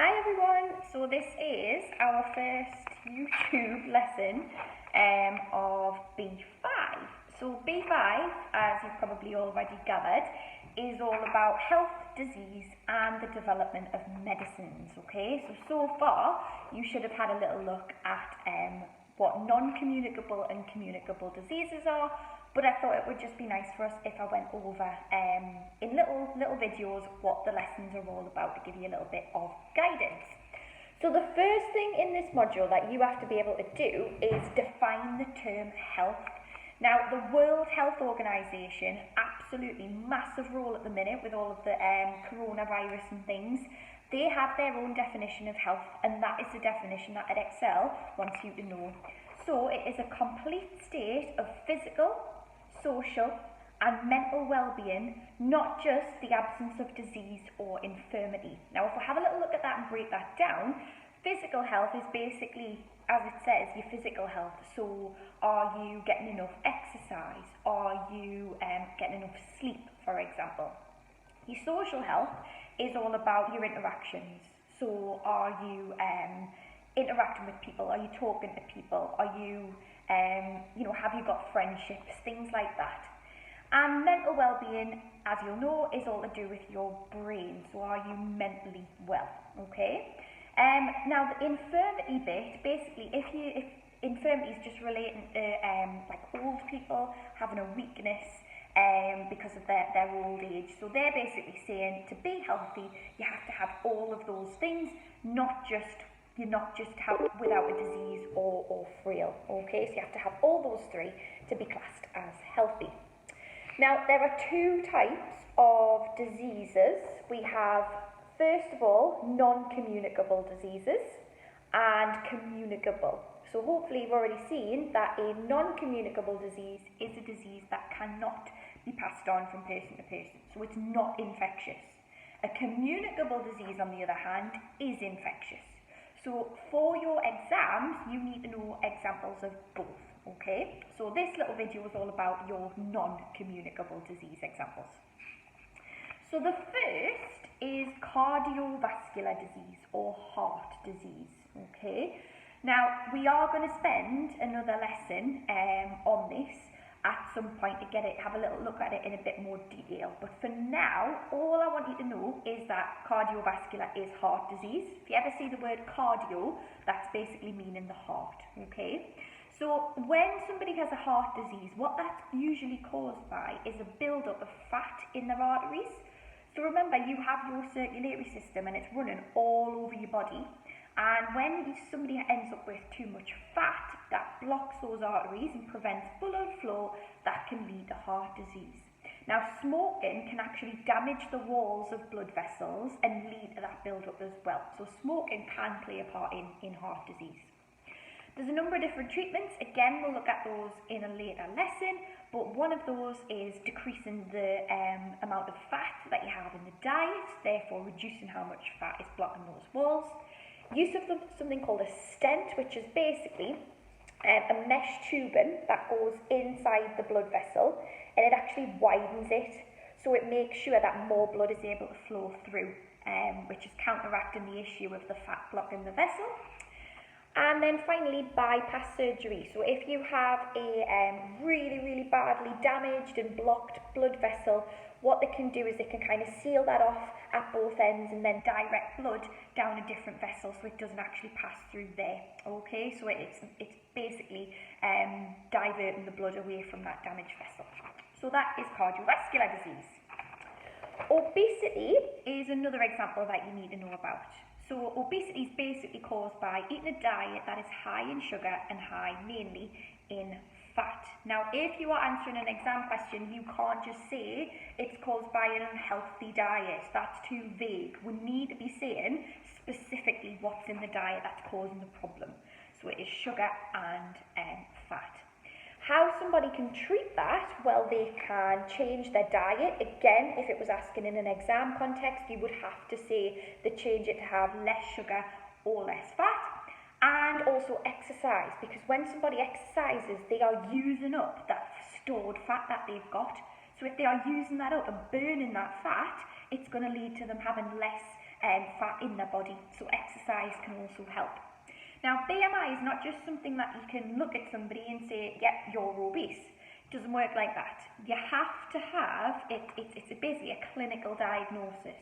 Hi everyone, so this is our first YouTube lesson of B5. So B5, as you've probably already gathered, is all about health, disease and the development of medicines, okay? So far you should have had a little look at what non-communicable and communicable diseases are, but I thought it would just be nice for us if I went over in little videos what the lessons are all about to give you a little bit of guidance. So the first thing in this module that you have to be able to do is define the term health. Now, the World Health Organization, absolutely massive role at the minute with all of the coronavirus and things. They have their own definition of health, and that is the definition that Excel wants you to know. So it is a complete state of physical, social and mental well-being, not just the absence of disease or infirmity. Now, if we have a little look at that and break that down, physical health is basically, as it says, your physical health. So are you getting enough exercise? Are you getting enough sleep, for example? Your social health is all about your interactions. So are you interacting with people? Are you talking to people? Are you, have you got friendships? Things like that. And mental well-being, as you'll know, is all to do with your brain. So are you mentally well? Okay. Now the infirmity bit, basically, if infirmity is just relating to like old people having a weakness because of their old age. So they're basically saying to be healthy, you have to have all of those things, you're not just without a disease or frail. Okay, so you have to have all those three to be classed as healthy. Now, there are two types of diseases. We have, first of all, non-communicable diseases and communicable. So hopefully you've already seen that a non-communicable disease is a disease that cannot be passed on from person to person. So it's not infectious. A communicable disease, on the other hand, is infectious. So for your exams, you need to know examples of both. Okay, so this little video is all about your non-communicable disease examples. So the first is cardiovascular disease or heart disease. Okay, now we are going to spend another lesson on this at some point to have a little look at it in a bit more detail. But for now, all I want you to know is that cardiovascular is heart disease. If you ever see the word cardio, that's basically meaning the heart. Okay. So when somebody has a heart disease, what that's usually caused by is a build-up of fat in their arteries. So remember, you have your circulatory system and it's running all over your body. And when somebody ends up with too much fat, that blocks those arteries and prevents blood flow, that can lead to heart disease. Now, smoking can actually damage the walls of blood vessels and lead to that build-up as well. So smoking can play a part in heart disease. There's a number of different treatments. Again, we'll look at those in a later lesson, but one of those is decreasing the amount of fat that you have in the diet, therefore reducing how much fat is blocking those walls. Use of something called a stent, which is basically a mesh tubing that goes inside the blood vessel, and it actually widens it, so it makes sure that more blood is able to flow through, which is counteracting the issue of the fat blocking the vessel. And then finally, bypass surgery. So if you have a really badly damaged and blocked blood vessel, what they can do is they can kind of seal that off at both ends and then direct blood down a different vessel so it doesn't actually pass through there. Okay, so it's basically diverting the blood away from that damaged vessel. So that is cardiovascular disease. Obesity is another example that you need to know about. So obesity is basically caused by eating a diet that is high in sugar and high mainly in fat. Now, if you are answering an exam question, you can't just say it's caused by an unhealthy diet. That's too vague. We need to be saying specifically what's in the diet that's causing the problem. So it is sugar and fat. How somebody can treat that? Well, they can change their diet. Again, if it was asking in an exam context, you would have to say they change it to have less sugar or less fat. And also exercise, because when somebody exercises, they are using up that stored fat that they've got. So if they are using that up and burning that fat, it's going to lead to them having less fat in their body, so exercise can also help. Now, BMI is not just something that you can look at somebody and say, yeah, you're obese. It doesn't work like that. You have to have, it's basically a clinical diagnosis.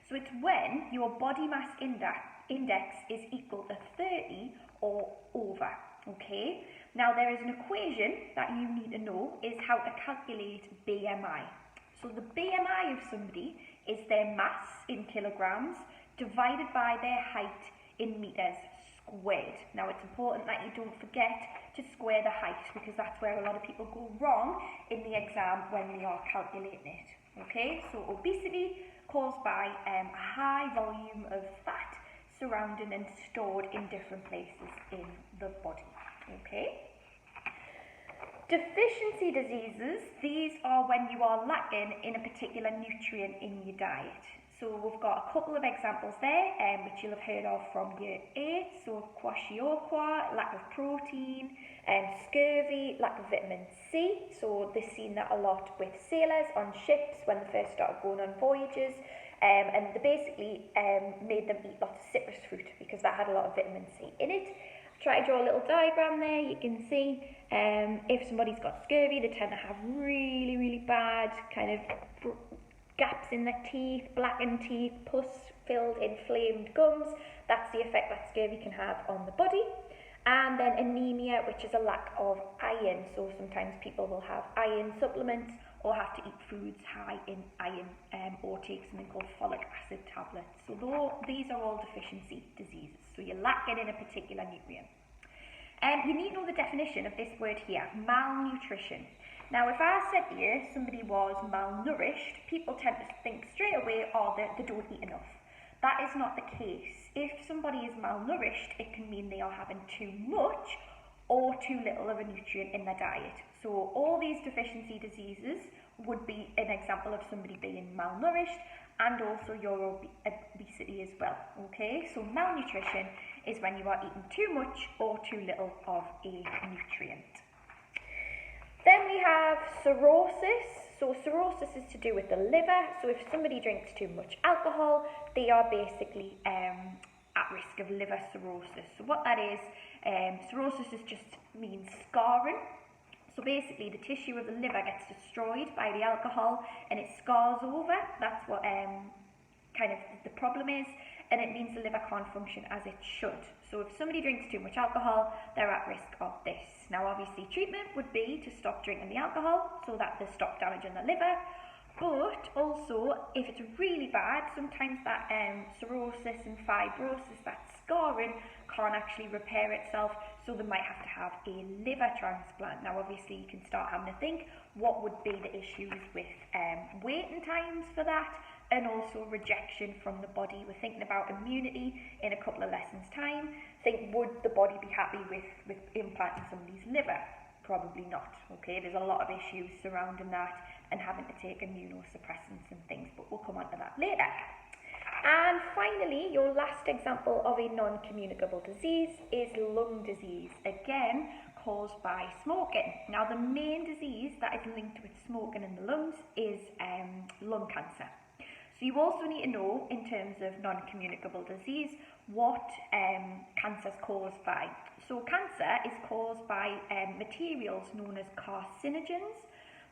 So it's when your body mass index is equal to 30 or over, okay? Now, there is an equation that you need to know is how to calculate BMI. So the BMI of somebody is their mass in kilograms divided by their height in meters squared. Now, it's important that you don't forget to square the height, because that's where a lot of people go wrong in the exam when they are calculating it. Okay, so obesity caused by a high volume of fat surrounding and stored in different places in the body. Okay. Deficiency diseases, these are when you are lacking in a particular nutrient in your diet. So we've got a couple of examples there, which you'll have heard of from year 8. So kwashiorkor, lack of protein, scurvy, lack of vitamin C. So they've seen that a lot with sailors on ships when they first started going on voyages. And they basically made them eat lots of citrus fruit because that had a lot of vitamin C in it. Try to draw a little diagram there. You can see if somebody's got scurvy, they tend to have really, really bad kind of gaps in their teeth, blackened teeth, pus-filled, inflamed gums. That's the effect that scurvy can have on the body. And then anemia, which is a lack of iron. So sometimes people will have iron supplements or have to eat foods high in iron or take something called folic acid tablets. So these are all deficiency diseases. So you're lacking in a particular nutrient. You need to know the definition of this word here, malnutrition. Now, if I said to you somebody was malnourished, people tend to think straight away, oh, they don't eat enough. That is not the case. If somebody is malnourished, it can mean they are having too much or too little of a nutrient in their diet. So all these deficiency diseases would be an example of somebody being malnourished, and also your obesity as well, okay? So malnutrition is when you are eating too much or too little of a nutrient. Then we have cirrhosis. So cirrhosis is to do with the liver. So if somebody drinks too much alcohol, they are basically at risk of liver cirrhosis. So what that is, cirrhosis just means scarring. So basically the tissue of the liver gets destroyed by the alcohol and it scars over. That's what kind of the problem is, and it means the liver can't function as it should. So if somebody drinks too much alcohol, they're at risk of this. Now obviously treatment would be to stop drinking the alcohol so that they stop damaging the liver, but also if it's really bad, sometimes that cirrhosis and fibrosis, that scarring, can't actually repair itself, so they might have to have a liver transplant. Now obviously you can start having to think what would be the issues with waiting times for that, and also rejection from the body. We're thinking about immunity in a couple of lessons time. Think, would the body be happy with implanting somebody's liver? Probably not, okay? There's a lot of issues surrounding that and having to take immunosuppressants and things, but we'll come on to that later. And finally, your last example of a non-communicable disease is lung disease, again caused by smoking. Now the main disease that is linked with smoking in the lungs is lung cancer. So you also need to know, in terms of non-communicable disease, what cancer is caused by. So cancer is caused by materials known as carcinogens.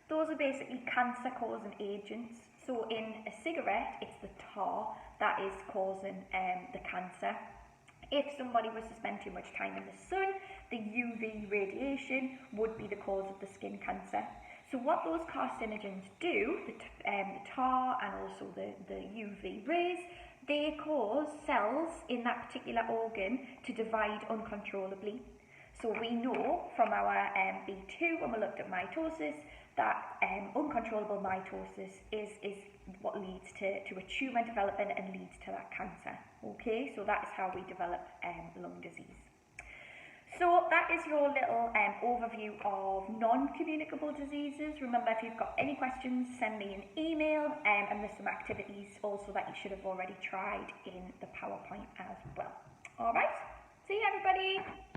Those are basically cancer-causing agents. So in a cigarette, it's the tar that is causing the cancer. If somebody was to spend too much time in the sun, the UV radiation would be the cause of the skin cancer. So what those carcinogens do, the tar and also the UV rays, they cause cells in that particular organ to divide uncontrollably. So we know from our B2 when we looked at mitosis that uncontrollable mitosis is what leads to a tumour development and leads to that cancer. Okay, so that is how we develop lung disease. So that is your little overview of non-communicable diseases. Remember, if you've got any questions, send me an email, and there's some activities also that you should have already tried in the PowerPoint as well. All right, see you everybody.